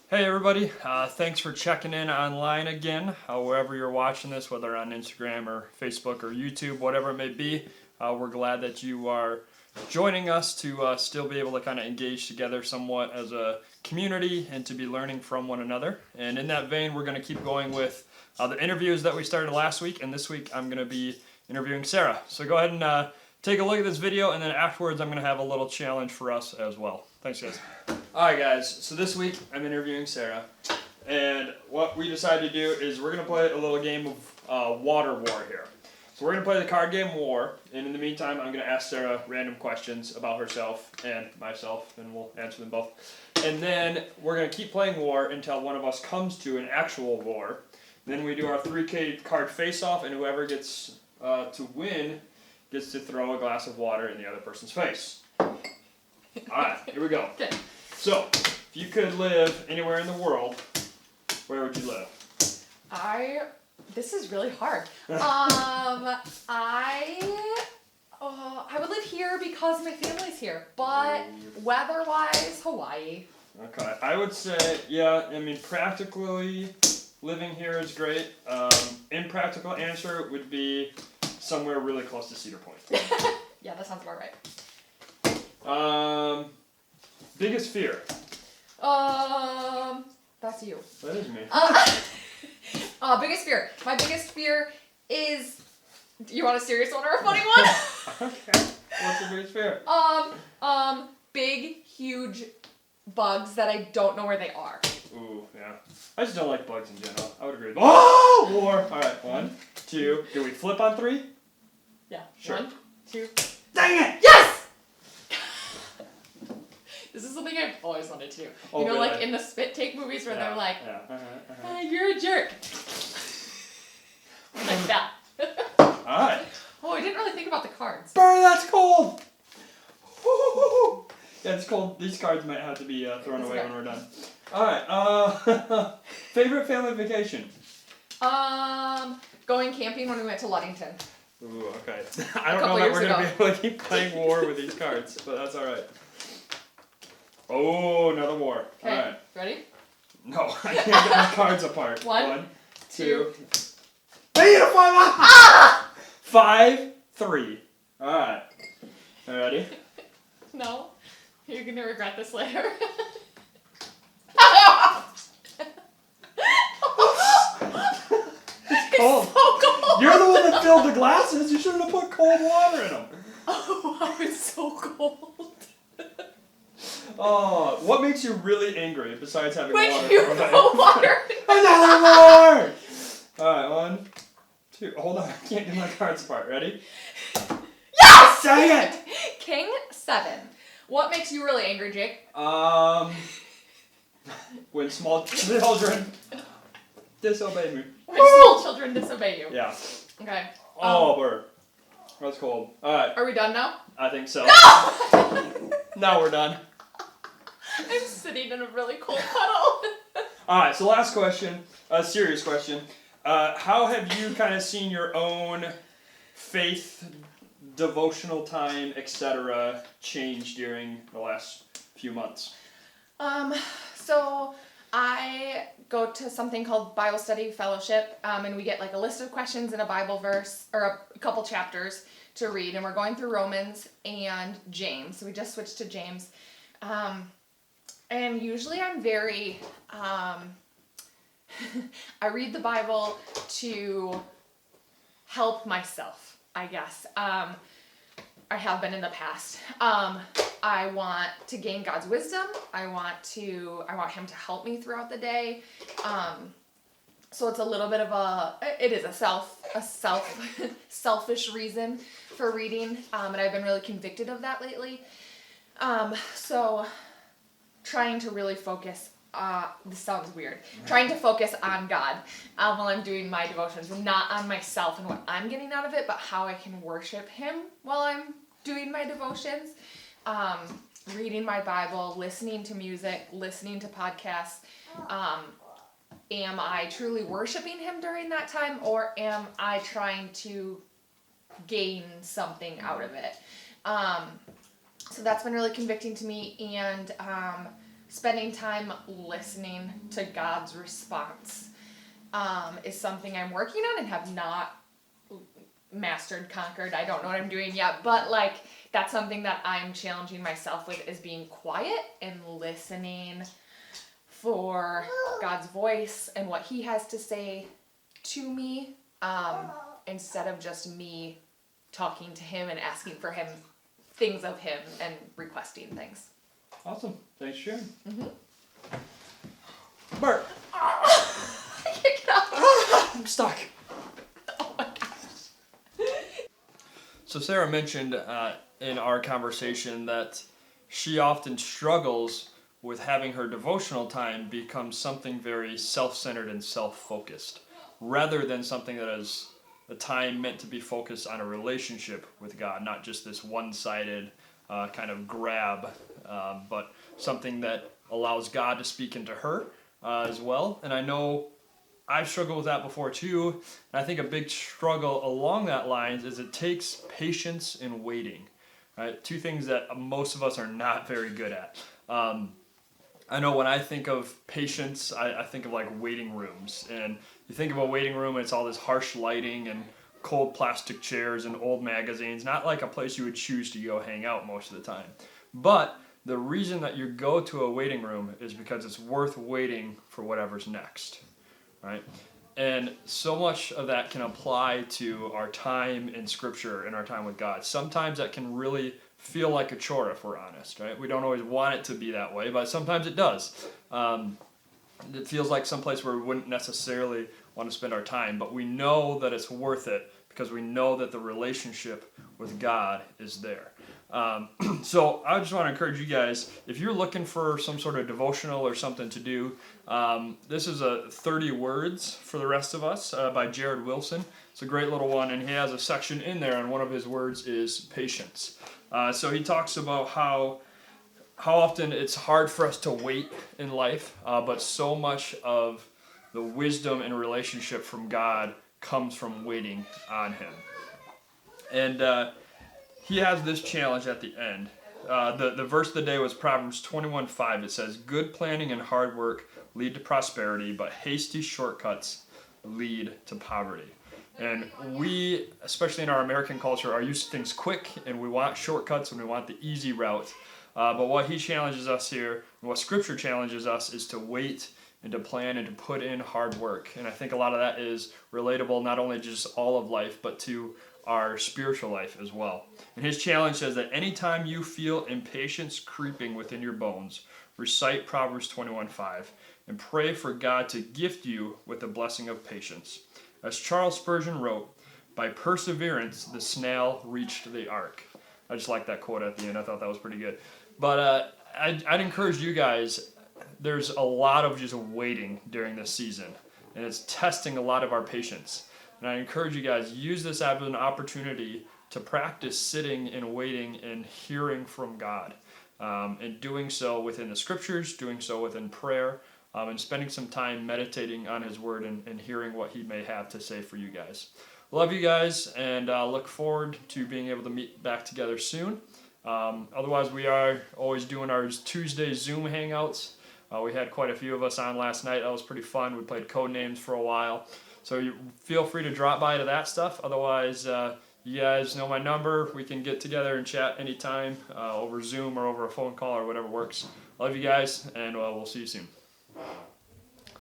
Hey everybody, thanks for checking in online again, wherever you're watching this, whether on Instagram or Facebook or YouTube, whatever it may be. We're glad that you are joining us to still be able to kind of engage together somewhat as a community and to be learning from one another. And in that vein, we're going to keep going with the interviews that we started last week, and this week I'm going to be interviewing Sarah. So go ahead and take a look at this video, and then afterwards I'm going to have a little challenge for us as well. Thanks, guys. Alright guys, so this week I'm interviewing Sarah, and what we decided to do is we're going to play a little game of Water War here. So we're going to play the card game War, and in the meantime I'm going to ask Sarah random questions about herself and myself, and we'll answer them both. And then we're going to keep playing War until one of us comes to an actual war. Then we do our 3K card face-off, and whoever gets to win gets to throw a glass of water in the other person's face. Alright, here we go. Okay. So, if you could live anywhere in the world, where would you live? This is really hard. I would live here because my family's here, but weather-wise, Hawaii. Okay, I would say, yeah, I mean, practically living here is great. Impractical answer would be somewhere really close to Cedar Point. Yeah, that sounds about right. Biggest fear? That's you. That is me. Biggest fear. My biggest fear is. Do you want a serious one or a funny one? Okay. What's your biggest fear? Big, huge bugs that I don't know where they are. Ooh, yeah. I just don't like bugs in general. I would agree with that. Oh! War! Alright, 1, 2. Do we flip on 3? Yeah. Sure. 1, 2. Dang it! Yes! This is something I've always wanted to do. Oh, you know, really? like in the spit take movies where they're like, yeah. you're a jerk. Like that. Alright. Oh, I didn't really think about the cards. Burn, that's cold! Woo-hoo-hoo-hoo. Yeah, it's cold. These cards might have to be thrown away when we're done. Alright, favorite family vacation? Going camping when we went to Ludington. Ooh, okay. I don't know couple that years we're going to ago. be able to keep playing War with these cards, but that's alright. Oh, another War. Okay, Alright. ready? No, I can't get my cards apart. 1, 2. I need a 5! Ah! 5, 3. Alright. You ready? No. You're gonna regret this later. It's cold. So cold. You're the one that filled the glasses. You shouldn't have put cold water in them. Oh, it's so cold. Oh, what makes you really angry besides having When water? you thrown at throw water. Another more! Alright, 1, 2. Hold on, I can't get my cards apart. Ready? Yes! Dang it! King 7. What makes you really angry, Jake? When small children disobey me. When small children disobey you. Yeah. Okay. Oh, bird. That's cold. Alright, Are we done now? I think so. No! Now we're done. I'm sitting in a really cold puddle. Alright, so last question, a serious question. How have you kind of seen your own faith, devotional time, etc. change during the last few months? So I go to something called Bible Study Fellowship, and we get like a list of questions and a Bible verse, or a couple chapters to read, and we're going through Romans and James. So we just switched to James. And usually I'm very, I read the Bible to help myself, I guess. I have been in the past. I want to gain God's wisdom. I want Him to help me throughout the day. So it's a little bit of it is a selfish reason for reading. And I've been really convicted of that lately. So trying to really focus, this sounds weird, trying to focus on God while I'm doing my devotions, and not on myself and what I'm getting out of it, but how I can worship Him while I'm doing my devotions. Reading my Bible, listening to music, listening to podcasts. Am I truly worshiping Him during that time, or am I trying to gain something out of it? So that's been really convicting to me, and spending time listening to God's response is something I'm working on and have not mastered, conquered. I don't know what I'm doing yet, but like that's something that I'm challenging myself with, is being quiet and listening for God's voice and what he has to say to me, instead of just me talking to him and asking for him things of him and requesting things. Awesome. Thanks for sharing. Mm-hmm. Bart, Get up. I'm stuck. Oh my gosh. So Sarah mentioned in our conversation that she often struggles with having her devotional time become something very self-centered and self-focused, rather than something that is a time meant to be focused on a relationship with God, not just this one-sided kind of grab, but something that allows God to speak into her as well. And I know I've struggled with that before too, and I think a big struggle along that lines is it takes patience and waiting. Right? Two things that most of us are not very good at. I know when I think of patience, I think of like waiting rooms. And you think of a waiting room, and it's all this harsh lighting and cold plastic chairs and old magazines. Not like a place you would choose to go hang out most of the time. But the reason that you go to a waiting room is because it's worth waiting for whatever's next. Right? And so much of that can apply to our time in Scripture and our time with God. Sometimes that can really feel like a chore, if we're honest, right? We don't always want it to be that way, but sometimes it does. It feels like someplace where we wouldn't necessarily want to spend our time, but we know that it's worth it because we know that the relationship with God is there. So I just want to encourage you guys, if you're looking for some sort of devotional or something to do, this is a 30 Words for the Rest of Us by Jared Wilson. It's a great little one, and he has a section in there, and one of his words is patience. So he talks about how often it's hard for us to wait in life, but so much of the wisdom and relationship from God comes from waiting on him. And he has this challenge at the end. The verse of the day was Proverbs 21:5. It says, "Good planning and hard work lead to prosperity, but hasty shortcuts lead to poverty." And we, especially in our American culture, are used to things quick, and we want shortcuts and we want the easy route. But what he challenges us here, and what Scripture challenges us, is to wait and to plan and to put in hard work. And I think a lot of that is relatable not only just all of life, but to our spiritual life as well. And his challenge says that anytime you feel impatience creeping within your bones, recite Proverbs 21:5 and pray for God to gift you with the blessing of patience. As Charles Spurgeon wrote, "By perseverance the snail reached the ark." I just like that quote at the end. I thought that was pretty good. But I'd encourage you guys, there's a lot of just waiting during this season, and it's testing a lot of our patience. And I encourage you guys, use this as an opportunity to practice sitting and waiting and hearing from God, and doing so within the Scriptures, doing so within prayer, and spending some time meditating on His Word and hearing what He may have to say for you guys. Love you guys, and look forward to being able to meet back together soon. Otherwise, we are always doing our Tuesday Zoom hangouts. We had quite a few of us on last night. That was pretty fun. We played Codenames for a while. So you feel free to drop by to that stuff. Otherwise, you guys know my number. We can get together and chat anytime over Zoom or over a phone call or whatever works. Love you guys, and we'll see you soon.